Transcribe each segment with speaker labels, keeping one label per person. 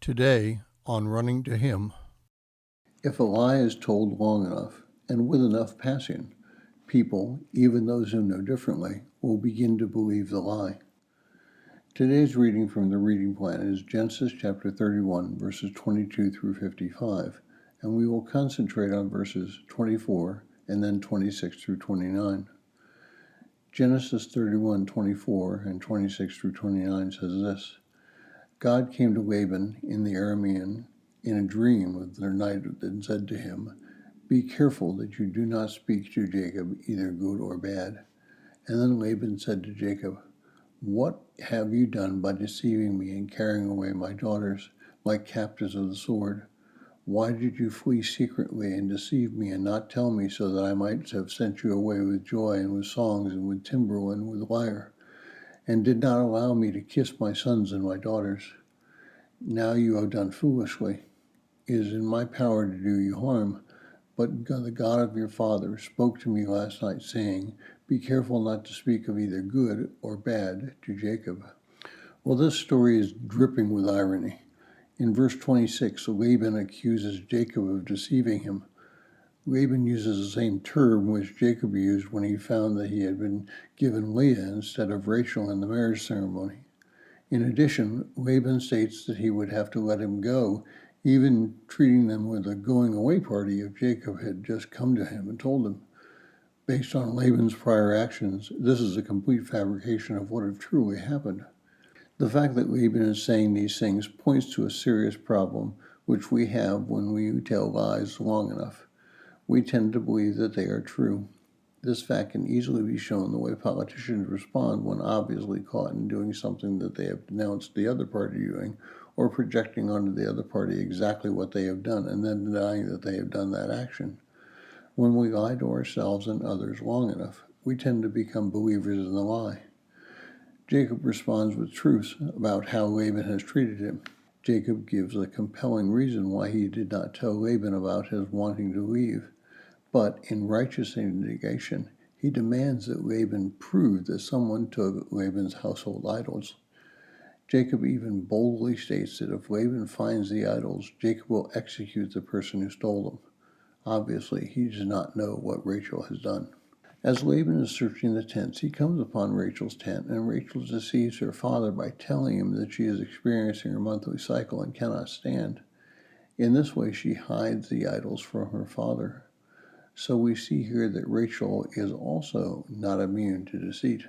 Speaker 1: Today on Running to Him.
Speaker 2: If a lie is told long enough and with enough passion, people, even those who know differently, will begin to believe the lie. Today's reading from the reading plan is Genesis chapter 31, verses 22 through 55, and we will concentrate on verses 24 and then 26 through 29. Genesis 31:24 and 26 through 29 says this: God came to Laban in the Aramean in a dream of the night and said to him, "Be careful that you do not speak to Jacob either good or bad." And then Laban said to Jacob, "What have you done by deceiving me and carrying away my daughters like captives of the sword? Why did you flee secretly and deceive me and not tell me, so that I might have sent you away with joy and with songs and with timbrel and with lyre, and did not allow me to kiss my sons and my daughters? Now you have done foolishly. It is in my power to do you harm, but the God of your father spoke to me last night, saying, 'Be careful not to speak of either good or bad to Jacob.'" Well, this story is dripping with irony. In verse 26, Laban accuses Jacob of deceiving him. Laban uses the same term which Jacob used when he found that he had been given Leah instead of Rachel in the marriage ceremony. In addition, Laban states that he would have to let him go, even treating them with a going-away party if Jacob had just come to him and told him. Based on Laban's prior actions, this is a complete fabrication of what had truly happened. The fact that Laban is saying these things points to a serious problem which we have when we tell lies long enough. We tend to believe that they are true. This fact can easily be shown the way politicians respond when obviously caught in doing something that they have denounced the other party doing, or projecting onto the other party exactly what they have done and then denying that they have done that action. When we lie to ourselves and others long enough, we tend to become believers in the lie. Jacob responds with truth about how Laban has treated him. Jacob gives a compelling reason why he did not tell Laban about his wanting to leave. But in righteous indignation, he demands that Laban prove that someone took Laban's household idols. Jacob even boldly states that if Laban finds the idols, Jacob will execute the person who stole them. Obviously, he does not know what Rachel has done. As Laban is searching the tents, he comes upon Rachel's tent, and Rachel deceives her father by telling him that she is experiencing her monthly cycle and cannot stand. In this way, she hides the idols from her father. So we see here that Rachel is also not immune to deceit.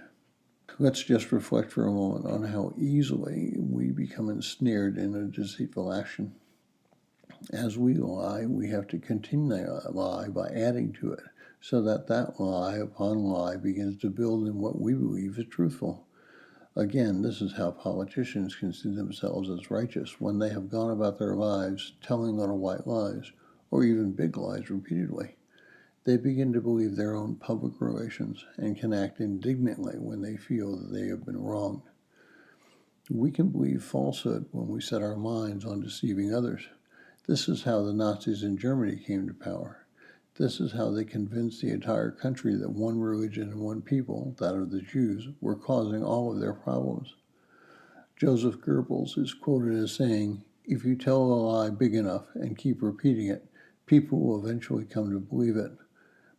Speaker 2: Let's just reflect for a moment on how easily we become ensnared in a deceitful action. As we lie, we have to continue that lie by adding to it, so that lie upon lie begins to build in what we believe is truthful. Again, this is how politicians can see themselves as righteous when they have gone about their lives telling little white lies, or even big lies repeatedly. They begin to believe their own public relations and can act indignantly when they feel that they have been wronged. We can believe falsehood when we set our minds on deceiving others. This is how the Nazis in Germany came to power. This is how they convinced the entire country that one religion and one people, that of the Jews, were causing all of their problems. Joseph Goebbels is quoted as saying, "If you tell a lie big enough and keep repeating it, people will eventually come to believe it.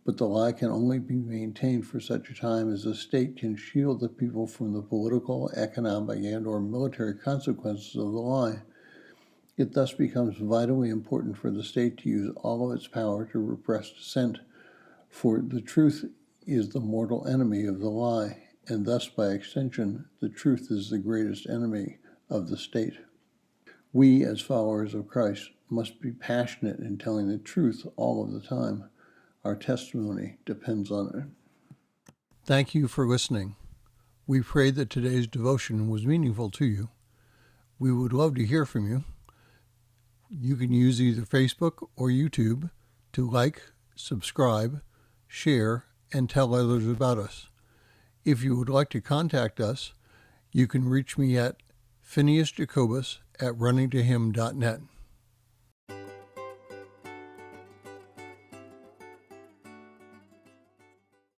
Speaker 2: But the lie can only be maintained for such a time as the state can shield the people from the political, economic, and/or military consequences of the lie. It thus becomes vitally important for the state to use all of its power to repress dissent, for the truth is the mortal enemy of the lie, and thus, by extension, the truth is the greatest enemy of the state." We, as followers of Christ, must be passionate in telling the truth all of the time. Our testimony depends on it.
Speaker 1: Thank you for listening. We pray that today's devotion was meaningful to you. We would love to hear from you. You can use either Facebook or YouTube to like, subscribe, share, and tell others about us. If you would like to contact us, you can reach me at phineasjacobus@runningtohim.net.